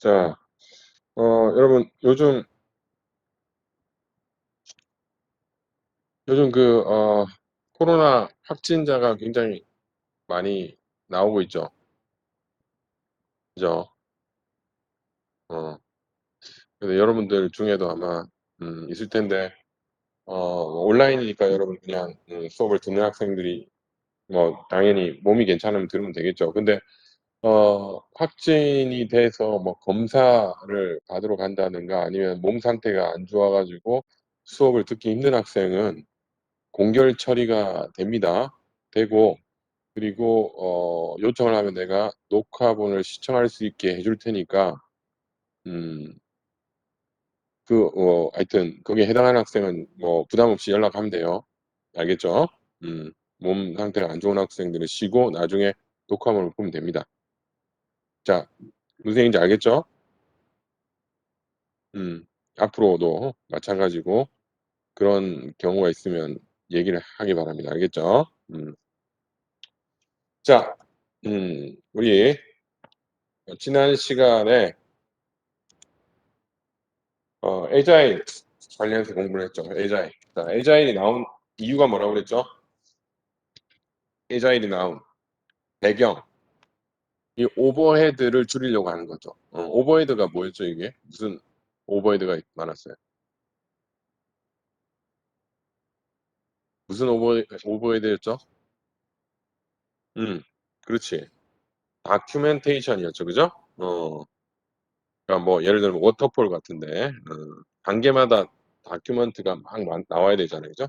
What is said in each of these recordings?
자, 여러분, 요즘 코로나 확진자가 굉장히 많이 나오고 있죠. 그죠? 어, 그래서 여러분들 중에도 아마, 있을 텐데, 온라인이니까 여러분 그냥, 수업을 듣는 학생들이, 뭐, 당연히 몸이 괜찮으면 들으면 되겠죠. 근데, 확진이 돼서 뭐, 검사를 받으러 간다든가 아니면 몸 상태가 안 좋아가지고 수업을 듣기 힘든 학생은 공결 처리가 됩니다. 되고, 그리고 요청을 하면 내가 녹화본을 시청할 수 있게 해줄 테니까 음, 하여튼 거기에 해당하는 학생은 뭐 부담 없이 연락하면 돼요. 알겠죠? 음, 몸 상태가 안 좋은 학생들은 쉬고 나중에 녹화본을 보면 됩니다. 자, 무슨 얘기인지 알겠죠? 앞으로도 마찬가지고 그런 경우가 있으면 얘기를 하기 바랍니다. 알겠죠? 자, 우리 지난 시간에 에자일 관련해서 공부를 했죠. 에자일. 자, 에자일이 나온 이유가 뭐라고 그랬죠? 에자일이 나온 배경. 이 오버헤드를 줄이려고 하는 거죠. 오버헤드가 뭐였죠, 이게? 무슨 오버헤드가 많았어요? 무슨 오버헤드였죠? 음, 그렇지. 다큐멘테이션이었죠, 그죠? 어, 그러니까 뭐 예를 들면 워터폴 같은데 단계마다 다큐멘트가 막 나와야 되잖아요, 그죠?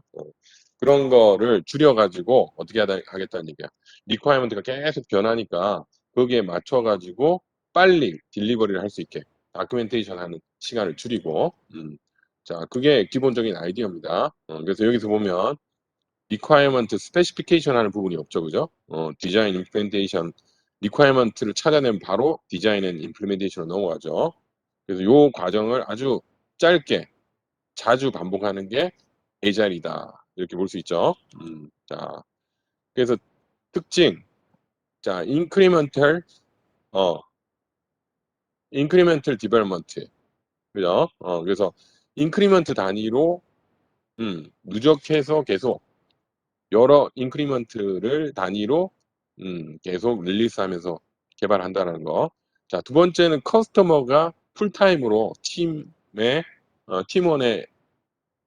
그런 거를 줄여가지고 어떻게 하겠다는 얘기야. 리퀘어먼트가 계속 변하니까 거기에 맞춰가지고 빨리 딜리버리를 할 수 있게 다큐멘테이션 하는 시간을 줄이고, 자, 그게 기본적인 아이디어입니다. 그래서 여기서 보면 requirement specification 하는 부분이 없죠, 그죠? 디자인 임플리멘테이션 requirement를 찾아내면 바로 디자인 앤 임플리멘테이션으로 넘어가죠. 그래서 요 과정을 아주 짧게 자주 반복하는 게 에자일이다. 이렇게 볼 수 있죠. 자, 그래서 특징. 자, 어, incremental development. 그죠? 그래서 인크리먼트 단위로 누적해서 계속 여러 인크리먼트를 단위로 계속 릴리스하면서 개발한다는 거. 자, 두 번째는 커스터머가 풀타임으로 팀원의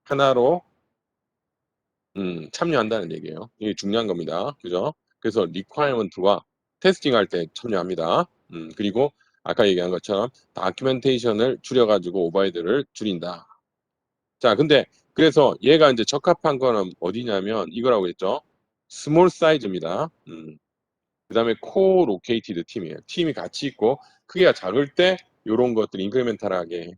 하나로 참여한다는 얘기예요. 이게 중요한 겁니다. 그죠? 그래서 리퀘어먼트와 테스팅할 때 참여합니다. 그리고 아까 얘기한 것처럼 다큐멘테이션을 줄여가지고 오버헤드를 줄인다. 자, 근데 그래서 얘가 이제 적합한 거는 어디냐면 이거라고 했죠. 스몰 사이즈입니다. 그다음에 코로케이티드 팀이에요. 팀이 같이 있고 크기가 작을 때 이런 것들이 인크리멘탈하게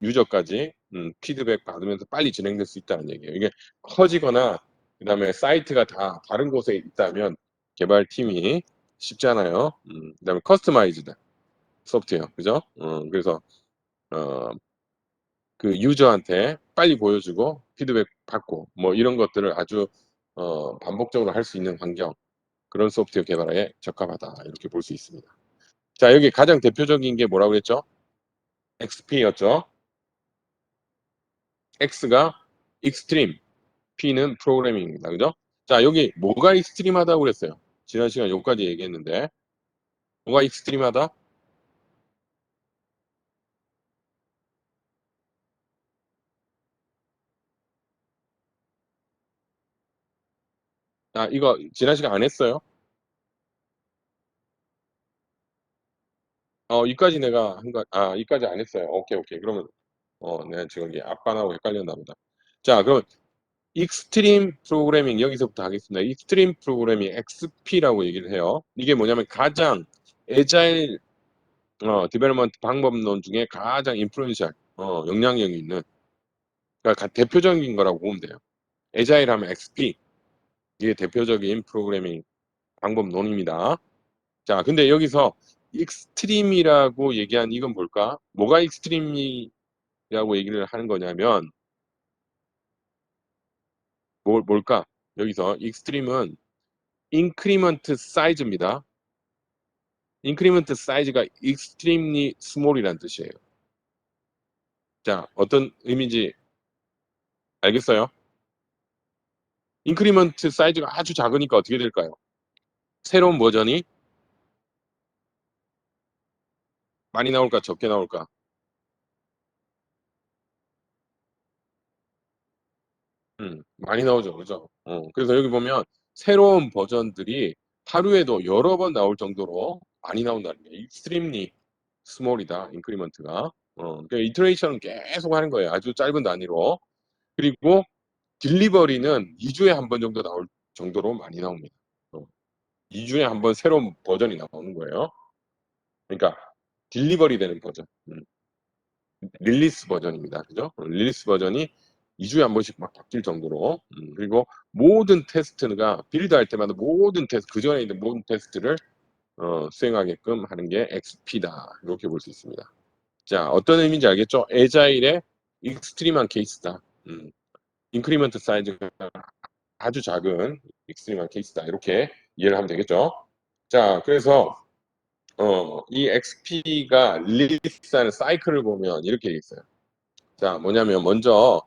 유저까지 피드백 받으면서 빨리 진행될 수 있다는 얘기예요. 이게 커지거나 그다음에 사이트가 다 다른 곳에 있다면 개발팀이 쉽잖아요. 그다음에 커스터마이즈드 소프트웨어, 그죠? 그래서 어, 그 유저한테 빨리 보여주고 피드백 받고 뭐 이런 것들을 아주 반복적으로 할 수 있는 환경, 그런 소프트웨어 개발에 적합하다 이렇게 볼 수 있습니다. 자, 여기 가장 대표적인 게 뭐라고 그랬죠? XP였죠. X가 익스트림, P는 프로그래밍입니다. 그죠? 자, 여기 뭐가 익스트림하다고 그랬어요? 지난 시간 여기까지 얘기했는데 뭐가 익스트림하다? 아, 이거 지난 시간 안 했어요? 이까지 내가 이까지 안 했어요. 오케이, 오케이. 그러면 내가 지금 이게 앞반하고 헷갈렸나 보다. 자, 그럼 익스트림 프로그래밍 여기서부터 하겠습니다. 익스트림 프로그래밍 XP라고 얘기를 해요. 이게 뭐냐면 가장 에자일 디벨롭먼트 방법론 중에 가장 인플루언셜 영향력이 있는, 그러니까 대표적인 거라고 보면 돼요. 에자일 하면 XP, 이게 대표적인 프로그래밍 방법론입니다. 자, 근데 여기서 익스트림이라고 얘기한 이건 뭘까? 뭐가 익스트림이라고 얘기를 하는 거냐면 뭘까? 여기서 익스트림은 인크리먼트 사이즈입니다. 인크리먼트 사이즈가 extremely small이라는 뜻이에요. 자, 어떤 의미인지 알겠어요? 인크리먼트 사이즈가 아주 작으니까 어떻게 될까요? 새로운 버전이 많이 나올까, 적게 나올까? 많이 나오죠. 그죠? 그래서 여기 보면 새로운 버전들이 하루에도 여러 번 나올 정도로 많이 나온다는 게 extremely small이다. 인크리먼트가. 그러니까 이터레이션은 계속 하는 거예요. 아주 짧은 단위로. 그리고 딜리버리는 2주에 한 번 정도 나올 정도로 많이 나옵니다. 2주에 한 번 새로운 버전이 나오는 거예요. 그러니까 딜리버리 되는 버전. 릴리스 버전입니다. 그죠? 릴리스 버전이 2주에 한 번씩 막 바뀔 정도로. 그리고 모든 테스트가 빌드할 때마다 모든 테스트, 그 전에 있는 모든 테스트를 수행하게끔 하는 게 XP다. 이렇게 볼 수 있습니다. 자, 어떤 의미인지 알겠죠? 에자일의 익스트림한 케이스다. 인크리먼트 사이즈가 아주 작은 익스트림한 케이스다. 이렇게 이해를 하면 되겠죠? 자, 그래서 이 XP가 릴리스하는 사이클을 보면 이렇게 돼 있어요. 자, 뭐냐면 먼저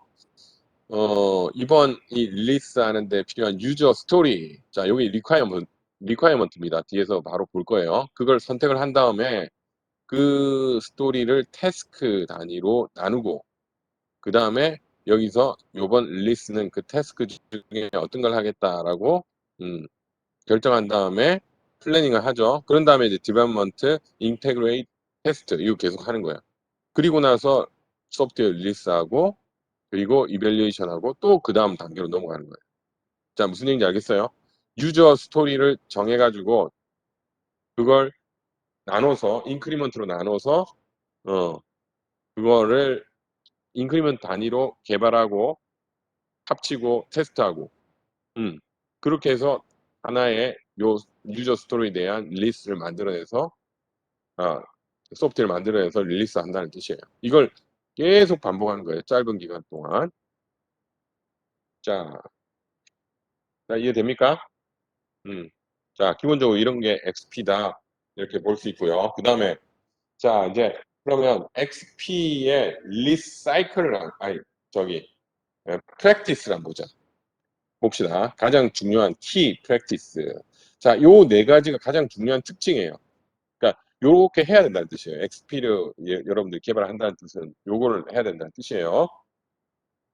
이번 이 릴리스 하는데 필요한 유저 스토리. 자, 여기 리콰이어먼트입니다. 뒤에서 바로 볼 거예요. 그걸 선택을 한 다음에 그 스토리를 태스크 단위로 나누고 그 다음에 여기서 요번 릴리스는 그 태스크 중에 어떤 걸 하겠다라고 결정한 다음에 플래닝을 하죠. 그런 다음에 이제 디벨롭먼트, 인테그레이트, 테스트 이거 계속 하는 거예요. 그리고 나서 소프트웨어 릴리스하고 그리고 이밸리에이션하고 또 그 다음 단계로 넘어가는 거예요. 자, 무슨 얘기인지 알겠어요? 유저 스토리를 정해가지고 그걸 나눠서 인크리먼트로 나눠서 어 그거를 인크리먼트 단위로 개발하고 합치고 테스트하고 그렇게 해서 하나의 요 유저 스토리에 대한 릴리스를 만들어내서 아, 소프트웨어를 만들어내서 릴리스 한다는 뜻이에요. 이걸 계속 반복하는 거예요. 짧은 기간 동안. 자, 자 이해됩니까? 음. 자, 기본적으로 이런 게 XP다. 이렇게 볼 수 있고요. 그 다음에, 자, 이제, 그러면 XP의 릴리스 사이클을, 아니, 저기, 프랙티스를 한번 보자. 봅시다. 가장 중요한 키 프랙티스. 자, 요 네 가지가 가장 중요한 특징이에요. 그러니까, 요렇게 해야 된다는 뜻이에요. XP를 여러분들이 개발한다는 뜻은 요거를 해야 된다는 뜻이에요.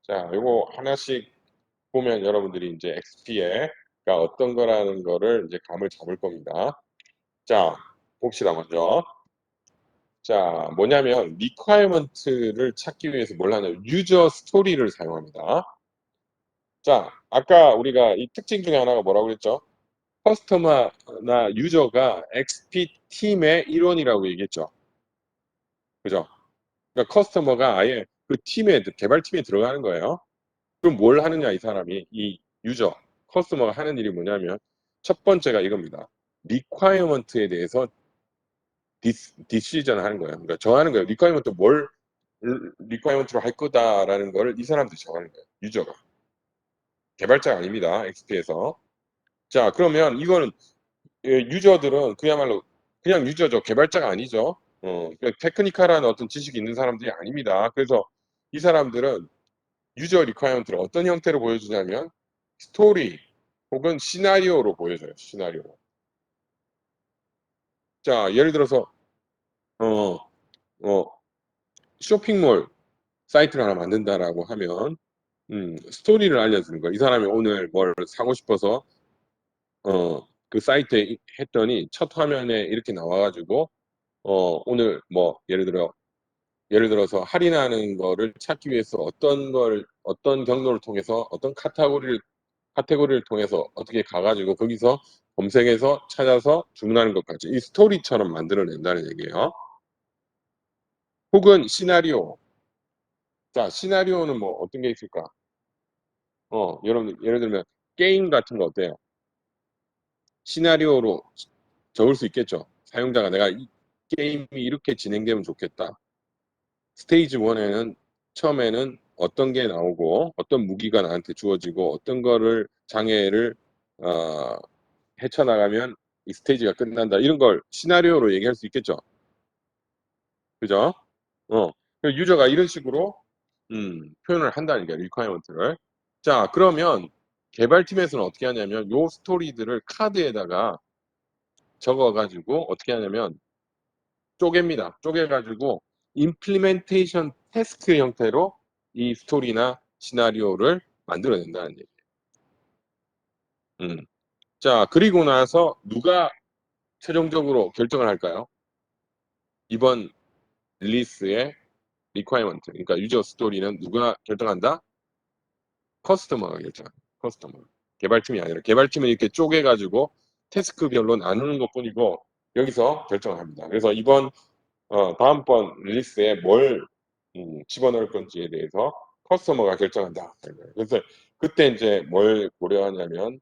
자, 요거 하나씩 보면 여러분들이 이제 XP가 어떤 거라는 거를 이제 감을 잡을 겁니다. 자, 봅시다, 먼저. 자, 뭐냐면, requirement를 찾기 위해서 뭘 하냐면, 유저 스토리를 사용합니다. 자, 아까 우리가 이 특징 중에 하나가 뭐라고 그랬죠? 커스터머나 유저가 XP 팀의 일원이라고 얘기했죠. 그죠? 그러니까 커스터머가 아예 그 팀에, 개발팀에 들어가는 거예요. 그럼 뭘 하느냐, 이 사람이, 이 유저, 커스터머가 하는 일이 뭐냐면, 첫 번째가 이겁니다. requirement에 대해서 디시전을 하는 거예요. 그러니까 정하는 거예요. 리퀘어먼트 뭘 리퀘어먼트로 할 거다라는 거를 이 사람들이 정하는 거예요. 유저가. 개발자가 아닙니다. XP에서. 자, 그러면 이거는 유저들은 그야말로 그냥 유저죠. 개발자가 아니죠. 그러니까 테크니컬한 어떤 지식이 있는 사람들이 아닙니다. 그래서 이 사람들은 유저 리퀘어먼트를 어떤 형태로 보여주냐면 스토리 혹은 시나리오로 보여줘요. 시나리오로. 자, 예를 들어서 어, 어, 쇼핑몰 사이트를 하나 만든다라고 하면 스토리를 알려주는 거야. 이 사람이 오늘 뭘 사고 싶어서 그 사이트에 했더니 첫 화면에 이렇게 나와가지고 오늘 뭐 예를 들어서 할인하는 거를 찾기 위해서 어떤 경로를 통해서 어떤 카테고리를 통해서 어떻게 가가지고 거기서 검색해서 찾아서 주문하는 것까지 이 스토리처럼 만들어낸다는 얘기예요. 혹은 시나리오. 자, 시나리오는 뭐 어떤 게 있을까? 여러분, 예를 들면, 게임 같은 거 어때요? 시나리오로 적을 수 있겠죠? 사용자가 내가 이 게임이 이렇게 진행되면 좋겠다. 스테이지 1에는 처음에는 어떤 게 나오고, 어떤 무기가 나한테 주어지고, 어떤 거를, 장애를, 어, 헤쳐나가면 이 스테이지가 끝난다. 이런 걸 시나리오로 얘기할 수 있겠죠. 그죠? 그 유저가 이런 식으로 표현을 한다는 게 리퀘어먼트를. 자, 그러면 개발팀에서는 어떻게 하냐면 요 스토리들을 카드에다가 적어가지고 어떻게 하냐면 쪼갭니다. 쪼개가지고 임플리멘테이션 태스크 형태로 이 스토리나 시나리오를 만들어낸다는 얘기예요. 자, 그리고 나서 누가 최종적으로 결정을 할까요? 이번 릴리스의 리퀘어먼트, 그러니까 유저 스토리는 누가 결정한다? 커스터머가 결정합니다. 커스터머. 개발팀이 아니라 개발팀은 이렇게 쪼개가지고 태스크별로 나누는 것뿐이고 여기서 결정을 합니다. 그래서 이번 다음번 릴리스에 뭘 집어넣을 건지에 대해서 커스터머가 결정한다. 그래서 그때 이제 뭘 고려하냐면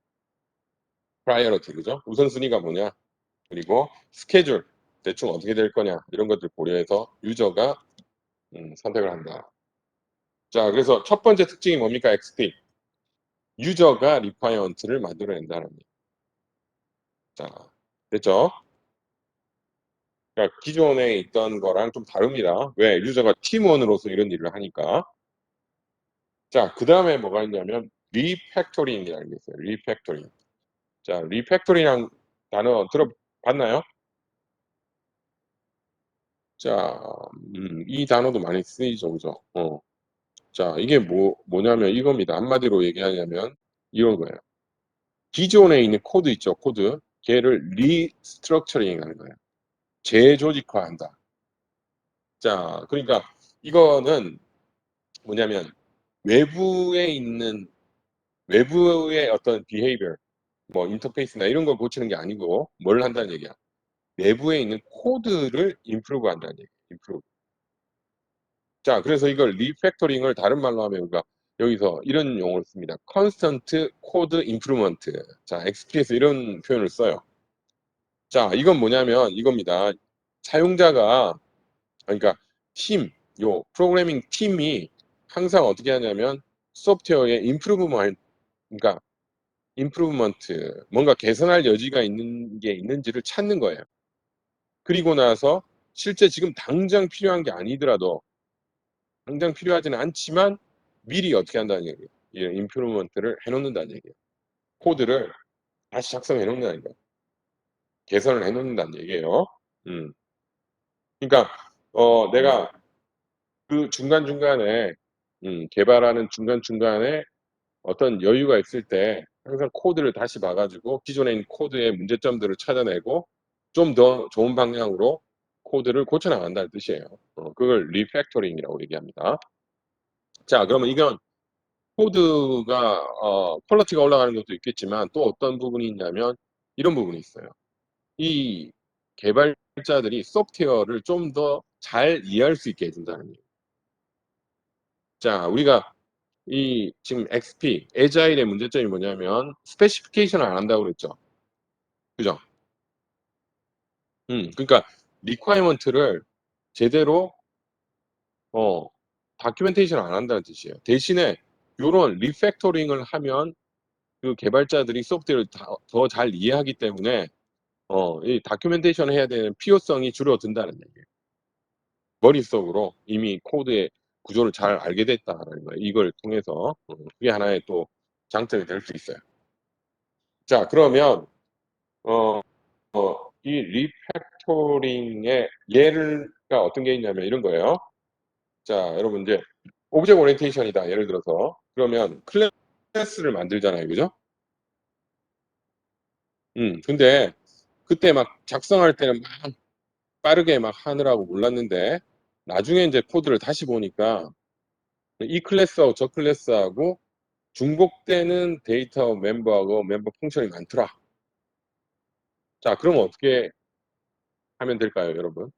프라이어리티, 그죠? 우선순위가 뭐냐, 그리고 스케줄 대충 어떻게 될 거냐 이런 것들 고려해서 유저가 선택을 한다. 자, 그래서 첫 번째 특징이 뭡니까? XP. 유저가 리퀘어먼트를 만들어낸다는 얘기. 자, 됐죠? 그러니까 기존에 있던 거랑 좀 다릅니다. 왜? 유저가 팀원으로서 이런 일을 하니까. 자, 그 다음에 뭐가 있냐면 리팩토링이라는 게 있어요. 리팩토링. 자, 리팩토링이라는 단어 들어봤나요? 자, 이 단어도 많이 쓰이죠, 그죠? 자, 이게 뭐냐면 이겁니다. 한마디로 얘기하냐면 이런 거예요. 기존에 있는 코드 있죠, 코드. 걔를 리스트럭처링 하는 거예요. 재조직화한다. 자, 그러니까 이거는 뭐냐면 외부에 있는 외부의 어떤 비헤이비어, 뭐 인터페이스나 이런 걸 고치는 게 아니고 뭘 한다는 얘기야. 내부에 있는 코드를 임프루브 한다는 얘기야. 임프루브. 자, 그래서 이걸 리팩토링을 다른 말로 하면 우리가 여기서 이런 용어를 씁니다. Constant Code Improvement. 자, XP에서 이런 표현을 써요. 자, 이건 뭐냐면 이겁니다. 사용자가, 그러니까 요 프로그래밍 팀이 항상 어떻게 하냐면 소프트웨어에 그러니까 임프루브먼트, 뭔가 개선할 여지가 있는 게 있는지를 찾는 거예요. 그리고 나서 실제 지금 당장 필요한 게 아니더라도 당장 필요하지는 않지만 미리 어떻게 한다는 얘기예요. 이 임프루브먼트를 해놓는다는 얘기예요. 코드를 다시 작성해 놓는다는 거예요. 개선을 해놓는다는 얘기예요. 음. 그러니까 내가 그 중간중간에 개발하는 중간중간에 어떤 여유가 있을 때 항상 코드를 다시 봐가지고 기존에 있는 코드의 문제점들을 찾아내고 좀 더 좋은 방향으로 코드를 고쳐나간다는 뜻이에요. 그걸 리팩토링이라고 얘기합니다. 자, 그러면 이건 코드가 퀄리티가 올라가는 것도 있겠지만 또 어떤 부분이 있냐면 이런 부분이 있어요. 이 개발자들이 소프트웨어를 좀 더 잘 이해할 수 있게 해준다는 얘기예요. 자, 우리가 이 지금 XP, 에자일의 문제점이 뭐냐면 스페시피케이션을 안 한다고 그랬죠. 그죠? 그러니까 리퀘어먼트를 제대로 다큐멘테이션을 안 한다는 뜻이에요. 대신에 요런 리팩토링을 하면 그 개발자들이 소프트웨어를 더 잘 이해하기 때문에 이 다큐멘테이션을 해야 되는 필요성이 줄어든다는 얘기예요. 머릿속으로 이미 코드의 구조를 잘 알게 됐다라는 거예요. 이걸 통해서 그게 하나의 또 장점이 될 수 있어요. 자, 그러면 어, 이 리팩토링의 예가 어떤 게 있냐면 이런 거예요. 자, 여러분 이제 오브젝트 오리엔테이션이다. 예를 들어서 그러면 클래스를 만들잖아요, 그죠? 근데 그때 막 작성할 때는 막 빠르게 막 하느라고 몰랐는데 나중에 이제 코드를 다시 보니까 이 클래스하고 저 클래스하고 중복되는 데이터 멤버하고 멤버 펑션이 많더라. 자, 그럼 어떻게 하면 될까요, 여러분?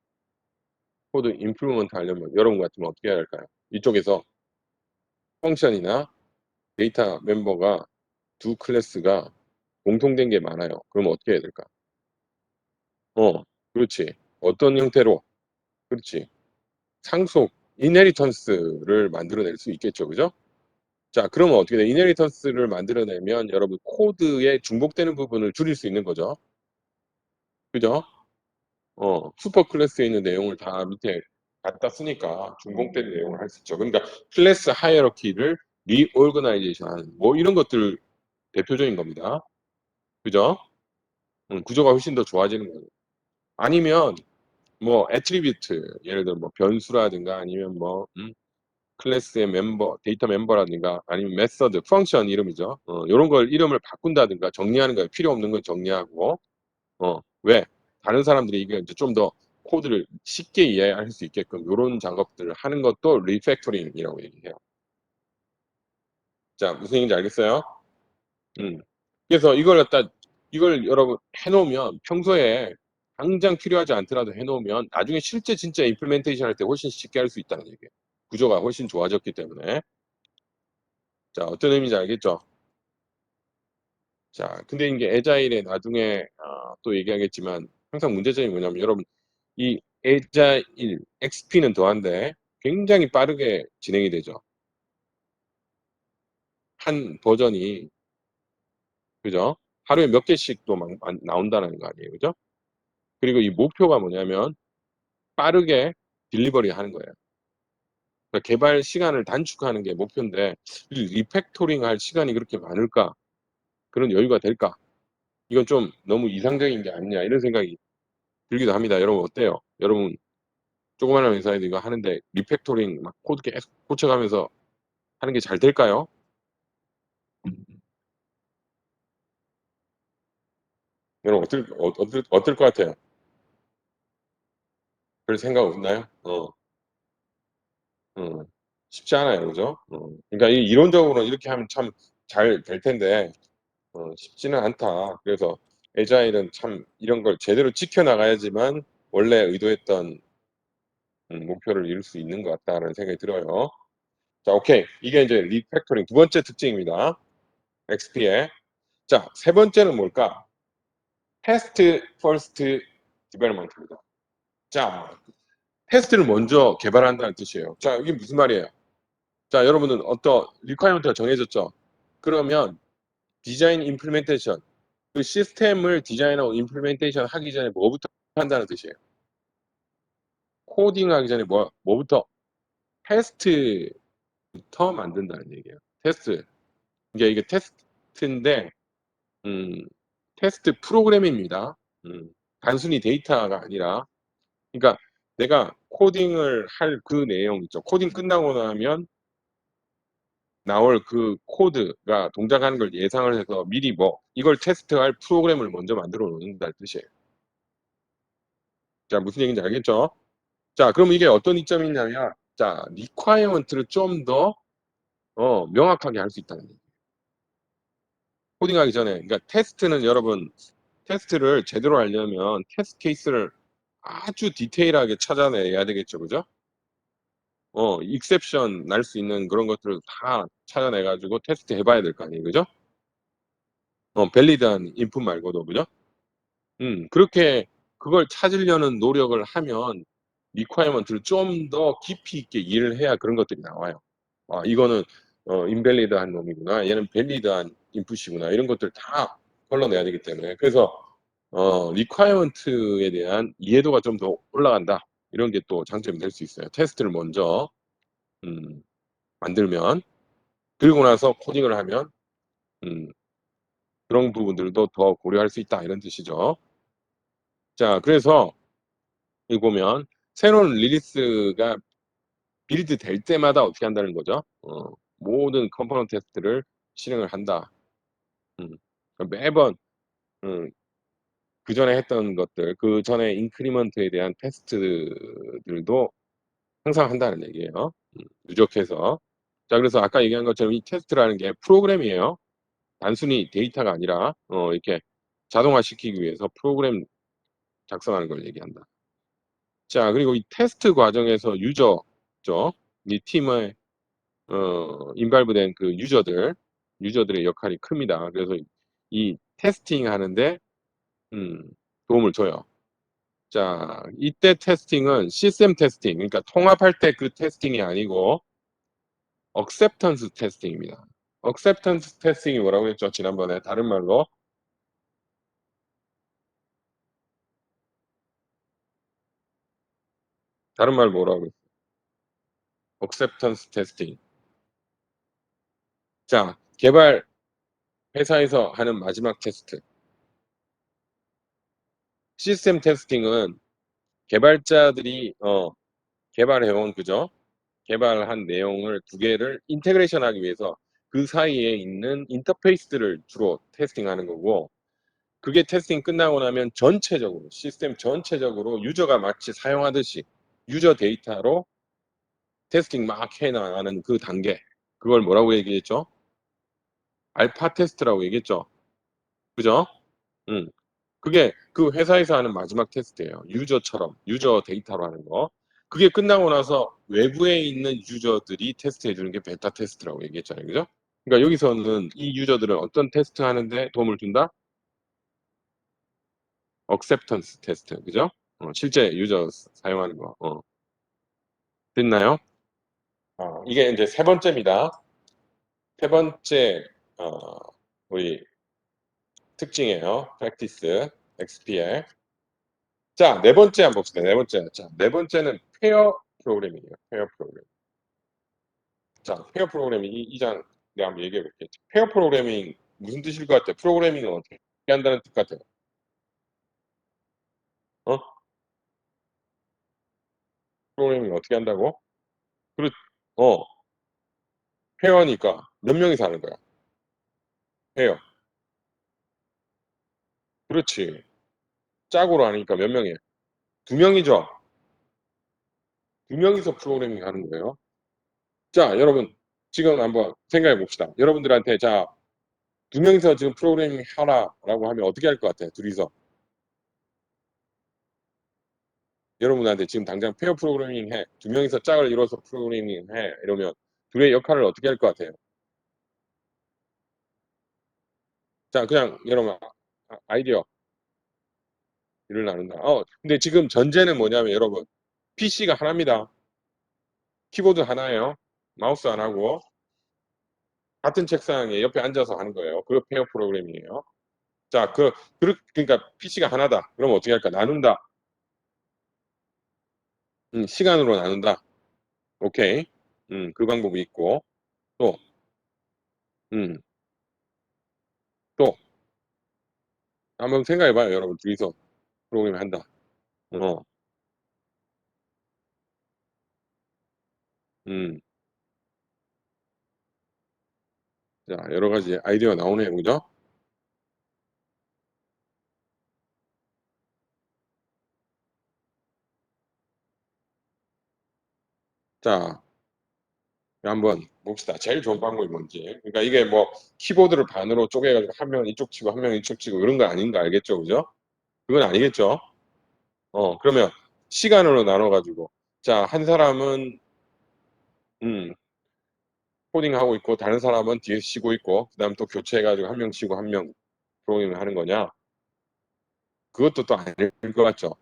코드 임프루먼트 하려면 여러분 같으면 어떻게 해야 할까요? 이쪽에서 펑션이나 데이터 멤버가 두 클래스가 공통된 게 많아요. 그럼 어떻게 해야 될까? 그렇지. 어떤 형태로? 그렇지. 상속, 이네리턴스를 만들어낼 수 있겠죠. 그죠? 자, 그러면 어떻게 돼? 이네리턴스를 만들어내면 여러분 코드에 중복되는 부분을 줄일 수 있는 거죠. 그죠? 슈퍼 클래스에 있는 내용을 다 밑에 갖다 쓰니까 중복된 내용을 할 수 있죠. 그러니까 클래스 하이어러키를 리오거나이제이션 하는 뭐 이런 것들 대표적인 겁니다. 그죠? 구조가 훨씬 더 좋아지는 거예요. 아니면 뭐 애트리뷰트 예를 들어 뭐 변수라든가 아니면 뭐 클래스의 멤버, 데이터 멤버라든가 아니면 메서드, 펑션 이름이죠. 요런 걸 이름을 바꾼다든가 정리하는 거예요. 필요 없는 건 정리하고. 왜? 다른 사람들이 이게 이제 좀 더 코드를 쉽게 이해할 수 있게끔 요런 작업들을 하는 것도 리팩토링이라고 얘기해요. 자, 무슨 얘기인지 알겠어요? 음. 그래서 이걸 여러분 해 놓으면 평소에 당장 필요하지 않더라도 해 놓으면 나중에 실제 진짜 임플리멘테이션 할 때 훨씬 쉽게 할 수 있다는 얘기예요. 구조가 훨씬 좋아졌기 때문에. 자, 어떤 의미인지 알겠죠? 자, 근데 이게 애자일에 나중에 또 얘기하겠지만 항상 문제점이 뭐냐면 여러분 이 애자일 XP는 더한데 굉장히 빠르게 진행이 되죠. 한 버전이 그죠? 하루에 몇 개씩 또 막 나온다는 거 아니에요. 그죠? 그리고 이 목표가 뭐냐면 빠르게 딜리버리 하는 거예요. 그러니까 개발 시간을 단축하는 게 목표인데 이 리팩토링 할 시간이 그렇게 많을까? 그런 여유가 될까? 이건 좀 너무 이상적인 게 아니냐 이런 생각이 들기도 합니다. 여러분 어때요? 여러분 조그마한 회사에도 이거 하는데 리팩토링 막 코드 계속 고쳐가면서 하는 게 잘 될까요? 여러분 어떨 것 같아요? 별 생각 없나요? 어. 쉽지 않아요. 그죠? 그러니까 이 이론적으로는 이렇게 하면 참 잘 될 텐데 쉽지는 않다. 그래서 애자일은 참 이런 걸 제대로 지켜 나가야지만 원래 의도했던 목표를 이룰 수 있는 것 같다라는 생각이 들어요. 자, 오케이. 이게 이제 리팩토링 두 번째 특징입니다. XP의. 자, 세 번째는 뭘까? 테스트 퍼스트 디벨롭먼트입니다. 자, 테스트를 먼저 개발한다는 뜻이에요. 자, 이게 무슨 말이에요? 자, 여러분은 어떤 리퀘어먼트가 정해졌죠? 그러면 디자인 임플리멘테이션 그 시스템을 디자인하고 임플리멘테이션 하기 전에 뭐부터 한다는 뜻이에요? 코딩하기 전에 뭐부터 테스트부터 만든다는 얘기예요. 테스트. 이게 테스트인데 음, 테스트 프로그램입니다. 단순히 데이터가 아니라 그러니까 내가 코딩을 할 그 내용 있죠. 코딩 끝나고 나면 나올 그 코드가 동작하는 걸 예상을 해서 미리 뭐 이걸 테스트할 프로그램을 먼저 만들어 놓는다는 뜻이에요. 자, 무슨 얘기인지 알겠죠? 자, 그럼 이게 어떤 이점이냐면 자, 리퀘어먼트를 좀 더 명확하게 할 수 있다는 얘기예요. 코딩하기 전에. 그러니까 테스트는 여러분 테스트를 제대로 하려면 테스트 케이스를 아주 디테일하게 찾아내야 되겠죠. 그죠? 익셉션 날 수 있는 그런 것들을 다 찾아내 가지고 테스트 해 봐야 될 거 아니에요. 그죠? 밸리드한 인풋 말고도. 그죠? 그렇게 그걸 찾으려는 노력을 하면 requirement를 좀 더 깊이 있게 이해를 해야 그런 것들이 나와요. '아 이거는 invalid한 놈이구나. 얘는 valid한 인풋이구나.' 이런 것들 다 걸러내야 되기 때문에 그래서 requirement에 대한 이해도가 좀 더 올라간다. 이런 게 또 장점이 될 수 있어요. 테스트를 먼저 음 만들면 그리고 나서 코딩을 하면 음 그런 부분들도 더 고려할 수 있다 이런 뜻이죠. 자, 그래서 여기 보면 새로운 리리스가 빌드 될 때마다 어떻게 한다는 거죠? 모든 컴포넌트 테스트를 실행을 한다. 음. 매번 음 그전에 했던 것들, 그전에 인크리먼트에 대한 테스트들도 항상 한다는 얘기예요. 누적해서. 자, 그래서 아까 얘기한 것처럼 이 테스트라는 게 프로그램이에요. 단순히 데이터가 아니라 이렇게 자동화시키기 위해서 프로그램 작성하는 걸 얘기한다. 자, 그리고 이 테스트 과정에서 유저죠. 이 팀에 인발브된 그 유저들의 역할이 큽니다. 그래서 이 테스팅 하는데 음 도움을 줘요. 자, 이때 테스팅은 시스템 테스팅 그러니까 통합할 때 그 테스팅이 아니고 acceptance 테스팅입니다. acceptance 테스팅이 뭐라고 했죠? 지난번에 다른 말로 다른 말 뭐라고? acceptance testing. 자, 개발 회사에서 하는 마지막 테스트. 시스템 테스팅은 개발자들이 개발해온 그죠? 개발한 내용을 두 개를 인테그레이션 하기 위해서 그 사이에 있는 인터페이스들을 주로 테스팅하는 거고, 그게 테스팅 끝나고 나면 전체적으로 시스템 전체적으로 유저가 마치 사용하듯이 유저 데이터로 테스팅 막 해나가는 그 단계, 그걸 뭐라고 얘기했죠? 알파 테스트라고 얘기했죠. 그죠? 음. 그게 그 회사에서 하는 마지막 테스트예요. 유저처럼 유저 데이터로 하는 거. 그게 끝나고 나서 외부에 있는 유저들이 테스트해 주는 게 베타 테스트라고 얘기했잖아요. 그죠? 그러니까 여기서는 이 유저들은 어떤 테스트 하는데 도움을 준다? acceptance 테스트. 그죠? 실제 유저 사용하는 거. 됐나요? 이게 이제 세 번째입니다. 세 번째 어, 우리 특징이에요. practice, XPL. 자, 네 번째 한번 봅시다. 네 번째. 자, 네 번째는 페어 프로그래밍이에요. 페어 프로그래밍. 자, 페어 프로그래밍 이 장 내가 한번 얘기해 볼게요. 페어 프로그래밍 무슨 뜻일 것 같아요? 프로그래밍은 어떻게 한다는 뜻 같아요? 어? 프로그래밍 어떻게 한다고? 그렇, 어, 페어니까 몇 명이서 하는 거야? 페어. 그렇지. 짝으로 하니까 몇 명이에요? 두 명이죠. 두 명이서 프로그래밍 하는 거예요. 자, 여러분 지금 한번 생각해 봅시다. 여러분들한테 자, 두 명이서 지금 프로그래밍 하라라고 하면 어떻게 할 것 같아요? 둘이서. 여러분한테 지금 당장 페어 프로그래밍 해. 두 명이서 짝을 이뤄서 프로그래밍 해. 이러면 둘의 역할을 어떻게 할 것 같아요? 자, 그냥 여러분 아이디어 일을 나눈다. 근데 지금 전제는 뭐냐면 여러분 PC가 하나입니다. 키보드 하나예요. 마우스 안 하고 같은 책상에 옆에 앉아서 하는 거예요. 그거 페어 프로그래밍이에요. 자, 그러니까 PC가 하나다. 그럼 어떻게 할까? 나눈다. 시간으로 나눈다. 오케이. 그 방법이 있고 또, 음, 또 한번 생각해봐요. 여러분 둘이서 프로그램 한다. 어, 음, 자, 여러 가지 아이디어가 나오네요. 그죠? 자, 한번 봅시다. 제일 좋은 방법이 뭔지. 그러니까 이게 뭐 키보드를 반으로 쪼개가지고 한 명은 이쪽 치고 한 명은 이쪽 치고 이런 거 아닌 거 알겠죠? 그죠? 그건 아니겠죠? 그러면 시간으로 나눠가지고 자, 한 사람은 음, 코딩하고 있고 다른 사람은 뒤에 쉬고 있고 그다음 또 교체해가지고 한 명 쉬고 한 명 프로그램을 하는 거냐? 그것도 또 아닐 것 같죠?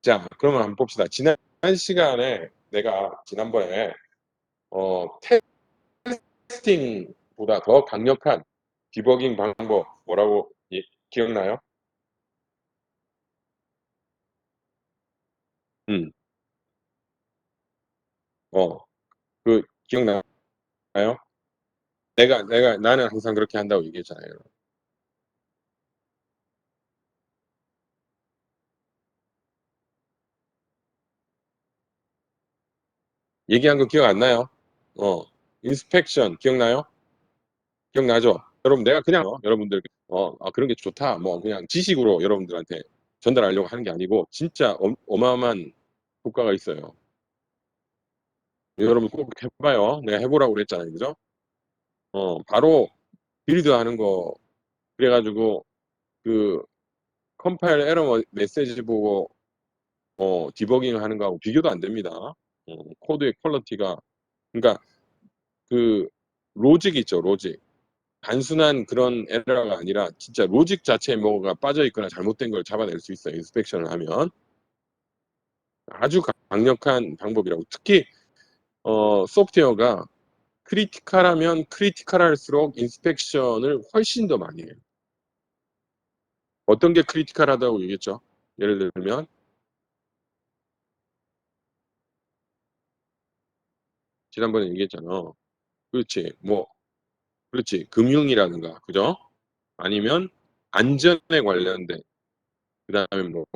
자, 그러면 한번 봅시다. 지난 시간에 내가 지난번에 어, 테스팅보다 더 강력한 디버깅 방법 뭐라고 기억나요? 음, 어, 기억나요? 나는 항상 그렇게 한다고 얘기했잖아요. 얘기한 거 기억 안 나요? 어, 인스펙션 기억나요? 기억나죠? 여러분 내가 그냥 여러분들 그런 게 좋다 뭐 그냥 지식으로 여러분들한테 전달하려고 하는 게 아니고 진짜 어마어마한 효과가 있어요. 여러분 꼭 해봐요. 내가 해보라고 그랬잖아요. 그죠? 바로 빌드하는 거 그래가지고 그 컴파일 에러 메시지 보고 디버깅 하는 거하고 비교도 안 됩니다. 코드의 퀄리티가 그러니까 그 로직 있죠, 로직. 단순한 그런 에러가 아니라 진짜 로직 자체에 뭐가 빠져 있거나 잘못된 걸 잡아낼 수 있어요. 인스펙션을 하면 아주 강력한 방법이라고. 특히 소프트웨어가 크리티컬하면 크리티컬할수록 인스펙션을 훨씬 더 많이 해요. 어떤 게 크리티컬하다고 얘기했죠? 예를 들면 지난번에 얘기했잖아. 그렇지. 뭐, 그렇지. 금융이라든가, 그죠? 아니면 안전에 관련된, 그다음에 뭐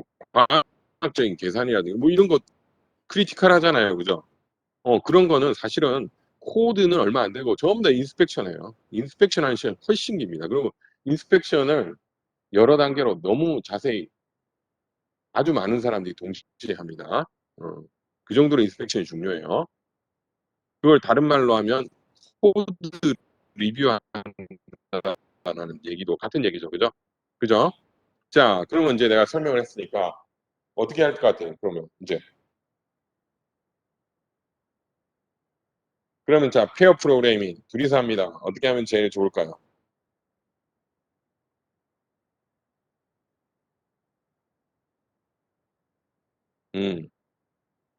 과학적인 계산이라든가 뭐 이런 거 크리티컬 하잖아요. 그죠? 그런 거는 사실은 코드는 얼마 안 되고 전부 다 인스펙션이에요. 인스펙션 하는 시간 훨씬 깁니다. 그리고 인스펙션을 여러 단계로 너무 자세히 아주 많은 사람들이 동시에 합니다. 어, 그 정도로 인스펙션이 중요해요. 그걸 다른 말로 하면 코드 리뷰한다는 얘기도 같은 얘기죠. 그죠? 그죠? 자, 그러면 이제 내가 설명을 했으니까 어떻게 할 것 같아요? 그러면 이제 그러면 자, 페어 프로그래밍 둘이서 합니다. 어떻게 하면 제일 좋을까요? 음,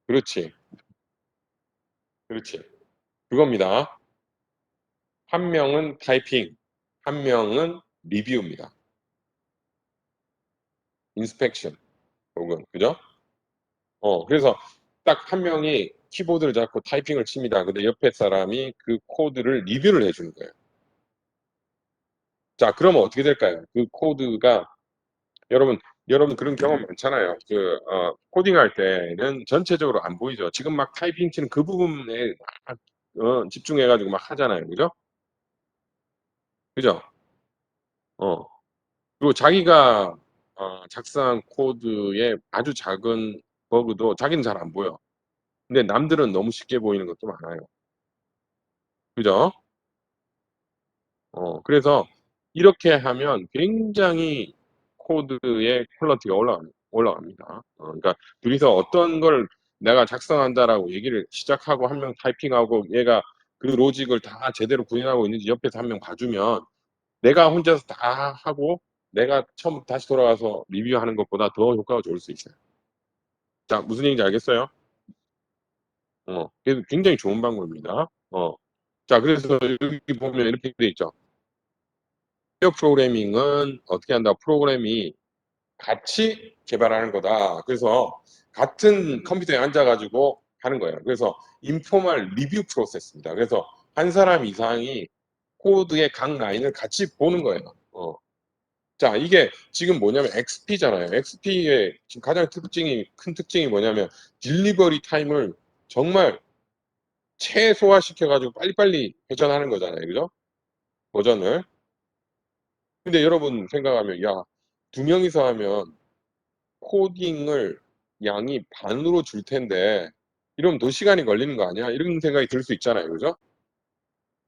그렇지. 그렇지. 그겁니다. 한 명은 타이핑, 한 명은 리뷰입니다. 인스펙션 혹은 그죠? 그래서 딱 한 명이 키보드를 잡고 타이핑을 칩니다. 근데 옆에 사람이 그 코드를 리뷰를 해주는 거예요. 자, 그러면 어떻게 될까요? 그 코드가 여러분 여러분 그런 경험 많잖아요. 코딩할 때는 전체적으로 안 보이죠. 지금 막 타이핑 치는 그 부분에 막, 집중해가지고 막 하잖아요. 그죠? 그죠? 어. 그리고 자기가 작성한 코드의 아주 작은 버그도 자기는 잘 안 보여. 근데 남들은 너무 쉽게 보이는 것도 많아요. 그죠? 그래서 이렇게 하면 굉장히 코드의 퀄리티가 올라갑니다. 그러니까 둘이서 어떤 걸 내가 작성한다라고 얘기를 시작하고 한 명 타이핑하고 얘가 그 로직을 다 제대로 구현하고 있는지 옆에서 한 명 봐주면 내가 혼자서 다 하고 내가 처음 다시 돌아가서 리뷰하는 것보다 더 효과가 좋을 수 있어요. 자, 무슨 얘기인지 알겠어요? 그래서 굉장히 좋은 방법입니다. 자, 그래서 여기 보면 이렇게 돼 있죠. 페어 프로그래밍은 어떻게 한다? 프로그램이 같이 개발하는 거다. 그래서 같은 컴퓨터에 앉아가지고 하는 거예요. 그래서 인포멀 리뷰 프로세스입니다. 그래서 한 사람 이상이 코드의 각 라인을 같이 보는 거예요. 자, 이게 지금 뭐냐면 XP잖아요. XP의 지금 가장 큰 특징이 뭐냐면 딜리버리 타임을 정말 최소화시켜가지고 빨리빨리 회전하는 거잖아요. 그죠? 버전을. 근데 여러분 생각하면, 야, 두 명이서 하면 코딩을 양이 반으로 줄 텐데, 이러면 더 시간이 걸리는 거 아니야? 이런 생각이 들 수 있잖아요. 그죠?